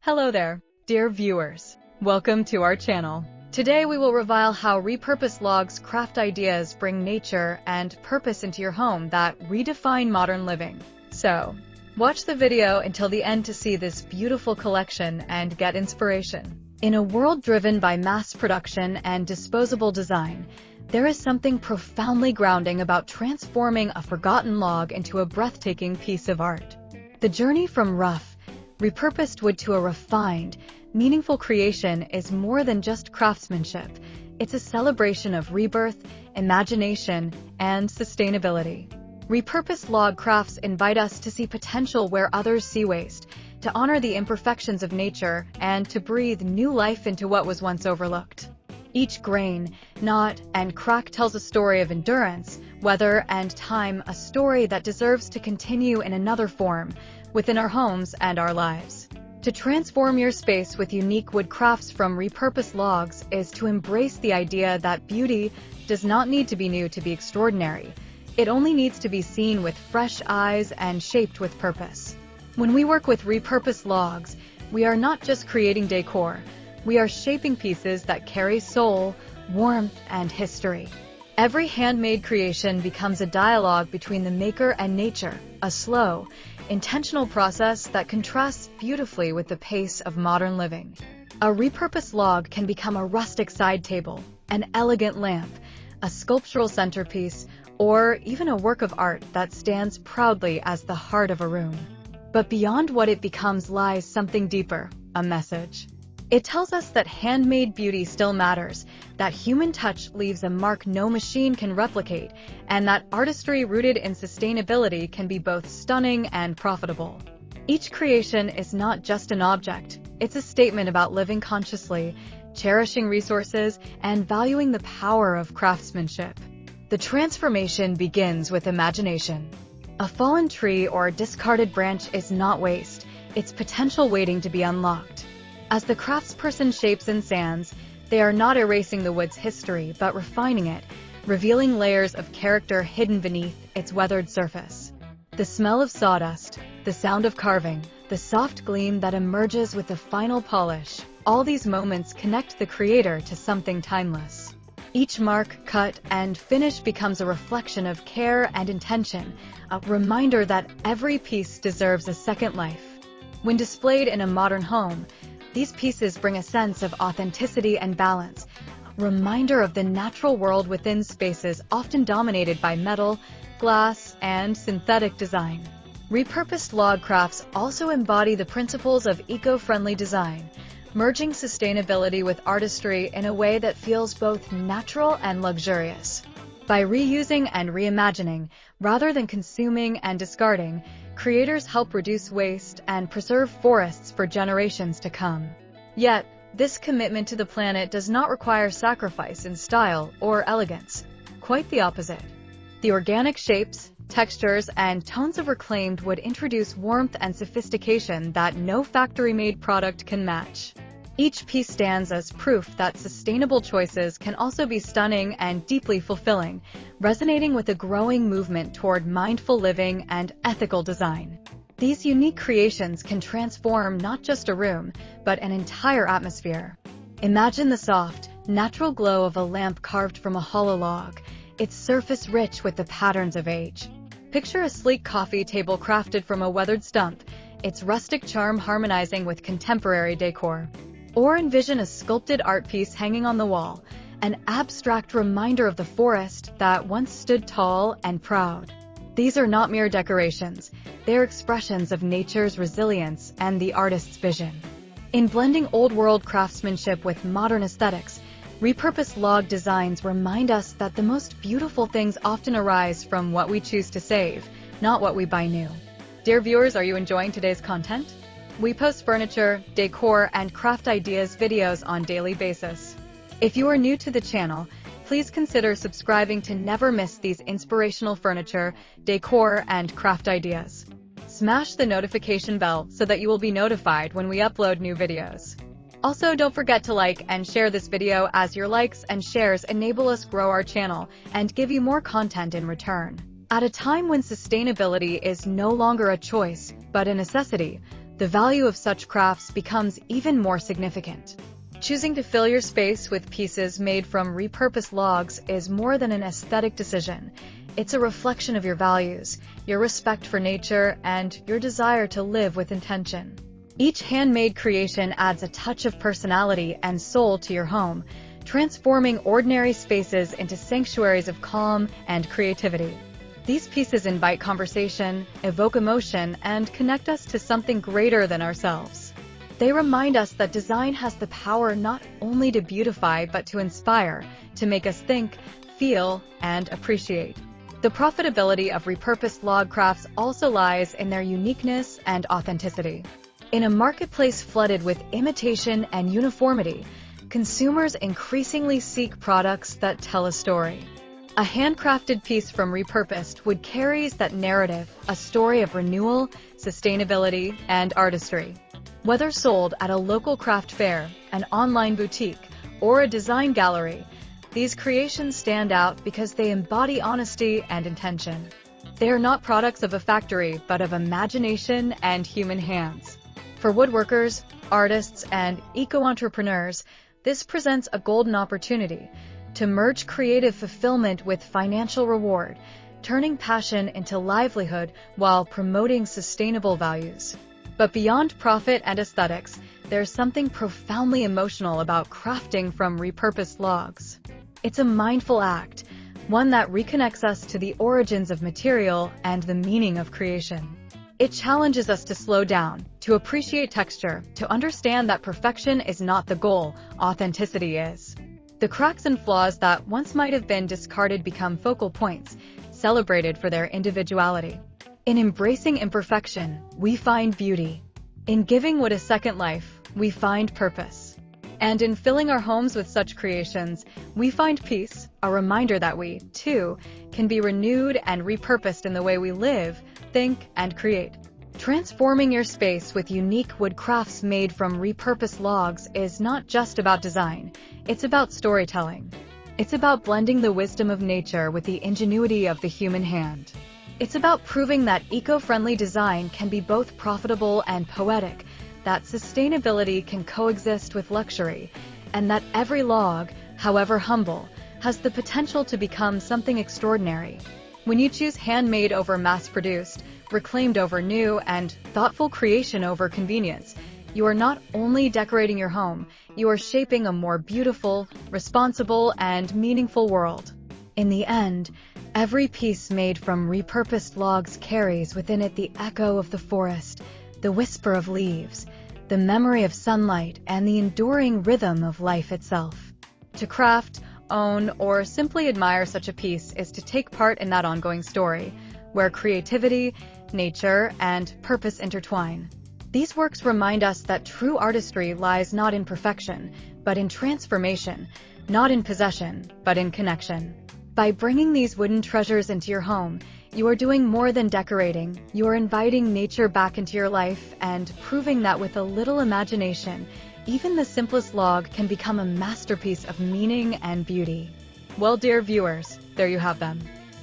Hello there, dear viewers. Welcome to our channel. Today we will reveal how repurposed logs craft ideas bring nature and purpose into your home that redefine modern living. So, watch the video until the end to see this beautiful collection and get inspiration. In a world driven by mass production and disposable design, there is something profoundly grounding about transforming a forgotten log into a breathtaking piece of art. The journey from rough, repurposed wood to a refined, meaningful creation is more than just craftsmanship. It's a celebration of rebirth, imagination, and sustainability. Repurposed log crafts invite us to see potential where others see waste, to honor the imperfections of nature, and to breathe new life into what was once overlooked. Each grain, knot, and crack tells a story of endurance, weather, and time, a story that deserves to continue in another form, within our homes and our lives. To transform your space with unique wood crafts from repurposed logs is to embrace the idea that beauty does not need to be new to be extraordinary. It only needs to be seen with fresh eyes and shaped with purpose. When we work with repurposed logs, we are not just creating decor, we are shaping pieces that carry soul, warmth, and history. Every handmade creation becomes a dialogue between the maker and nature, a slow, intentional process that contrasts beautifully with the pace of modern living. A repurposed log can become a rustic side table, an elegant lamp, a sculptural centerpiece, or even a work of art that stands proudly as the heart of a room. But beyond what it becomes lies something deeper, a message. It tells us that handmade beauty still matters, that human touch leaves a mark no machine can replicate, and that artistry rooted in sustainability can be both stunning and profitable. Each creation is not just an object, it's a statement about living consciously, cherishing resources, and valuing the power of craftsmanship. The transformation begins with imagination. A fallen tree or discarded branch is not waste, it's potential waiting to be unlocked. As the craftsperson shapes and sands, they are not erasing the wood's history, but refining it, revealing layers of character hidden beneath its weathered surface. The smell of sawdust, the sound of carving, the soft gleam that emerges with the final polish, all these moments connect the creator to something timeless. Each mark, cut, and finish becomes a reflection of care and intention, a reminder that every piece deserves a second life. When displayed in a modern home, these pieces bring a sense of authenticity and balance, a reminder of the natural world within spaces often dominated by metal, glass, and synthetic design. Repurposed log crafts also embody the principles of eco-friendly design, merging sustainability with artistry in a way that feels both natural and luxurious. By reusing and reimagining, rather than consuming and discarding, creators help reduce waste and preserve forests for generations to come. Yet, this commitment to the planet does not require sacrifice in style or elegance. Quite the opposite. The organic shapes, textures, and tones of reclaimed wood introduce warmth and sophistication that no factory-made product can match. Each piece stands as proof that sustainable choices can also be stunning and deeply fulfilling, resonating with a growing movement toward mindful living and ethical design. These unique creations can transform not just a room, but an entire atmosphere. Imagine the soft, natural glow of a lamp carved from a hollow log, its surface rich with the patterns of age. Picture a sleek coffee table crafted from a weathered stump, its rustic charm harmonizing with contemporary decor. Or envision a sculpted art piece hanging on the wall, an abstract reminder of the forest that once stood tall and proud. These are not mere decorations, they are expressions of nature's resilience and the artist's vision. In blending old-world craftsmanship with modern aesthetics, repurposed log designs remind us that the most beautiful things often arise from what we choose to save, not what we buy new. Dear viewers, are you enjoying today's content? We post furniture, decor, and craft ideas videos on a daily basis. If you are new to the channel, please consider subscribing to never miss these inspirational furniture, decor, and craft ideas. Smash the notification bell so that you will be notified when we upload new videos. Also, don't forget to like and share this video, as your likes and shares enable us grow our channel and give you more content in return. At a time when sustainability is no longer a choice, but a necessity, the value of such crafts becomes even more significant. Choosing to fill your space with pieces made from repurposed logs is more than an aesthetic decision. It's a reflection of your values, your respect for nature, and your desire to live with intention. Each handmade creation adds a touch of personality and soul to your home, transforming ordinary spaces into sanctuaries of calm and creativity. These pieces invite conversation, evoke emotion, and connect us to something greater than ourselves. They remind us that design has the power not only to beautify but to inspire, to make us think, feel, and appreciate. The profitability of repurposed log crafts also lies in their uniqueness and authenticity. In a marketplace flooded with imitation and uniformity, consumers increasingly seek products that tell a story. A handcrafted piece from Repurposed wood carries that narrative, a story of renewal, sustainability, and artistry. Whether sold at a local craft fair, an online boutique, or a design gallery, these creations stand out because they embody honesty and intention. They are not products of a factory, but of imagination and human hands. For woodworkers, artists, and eco-entrepreneurs, this presents a golden opportunity to merge creative fulfillment with financial reward, turning passion into livelihood while promoting sustainable values. But beyond profit and aesthetics, there's something profoundly emotional about crafting from repurposed logs. It's a mindful act, one that reconnects us to the origins of material and the meaning of creation. It challenges us to slow down, to appreciate texture, to understand that perfection is not the goal, authenticity is. The cracks and flaws that once might have been discarded become focal points, celebrated for their individuality. In embracing imperfection, we find beauty. In giving wood a second life, we find purpose. And in filling our homes with such creations, we find peace, a reminder that we, too, can be renewed and repurposed in the way we live, think, and create. Transforming your space with unique wood crafts made from repurposed logs is not just about design, it's about storytelling. It's about blending the wisdom of nature with the ingenuity of the human hand. It's about proving that eco-friendly design can be both profitable and poetic, that sustainability can coexist with luxury, and that every log, however humble, has the potential to become something extraordinary. When you choose handmade over mass-produced, reclaimed over new, and thoughtful creation over convenience, you are not only decorating your home, you are shaping a more beautiful, responsible, and meaningful world. In the end, every piece made from repurposed logs carries within it the echo of the forest, the whisper of leaves, the memory of sunlight, and the enduring rhythm of life itself. To craft, own, or simply admire such a piece is to take part in that ongoing story, where creativity, nature, and purpose intertwine. These works remind us that true artistry lies not in perfection, but in transformation, not in possession, but in connection. By bringing these wooden treasures into your home, you are doing more than decorating. You are inviting nature back into your life and proving that with a little imagination, even the simplest log can become a masterpiece of meaning and beauty. Well, dear viewers, there you have them.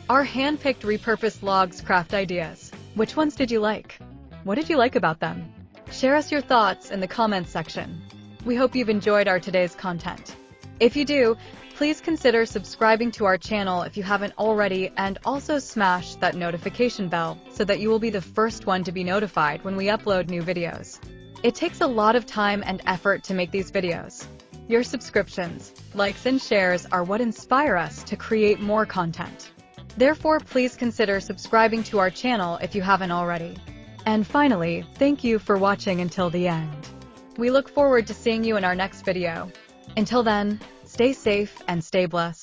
Our hand-picked repurposed logs craft ideas. Which ones did you like? What did you like about them? Share us your thoughts in the comments section. We hope you've enjoyed our today's content. If you do, please consider subscribing to our channel if you haven't already, and also smash that notification bell so that you will be the first one to be notified when we upload new videos. It takes a lot of time and effort to make these videos. Your subscriptions, likes, and shares are what inspire us to create more content. Therefore, please consider subscribing to our channel if you haven't already. And finally, thank you for watching until the end. We look forward to seeing you in our next video. Until then, stay safe and stay blessed.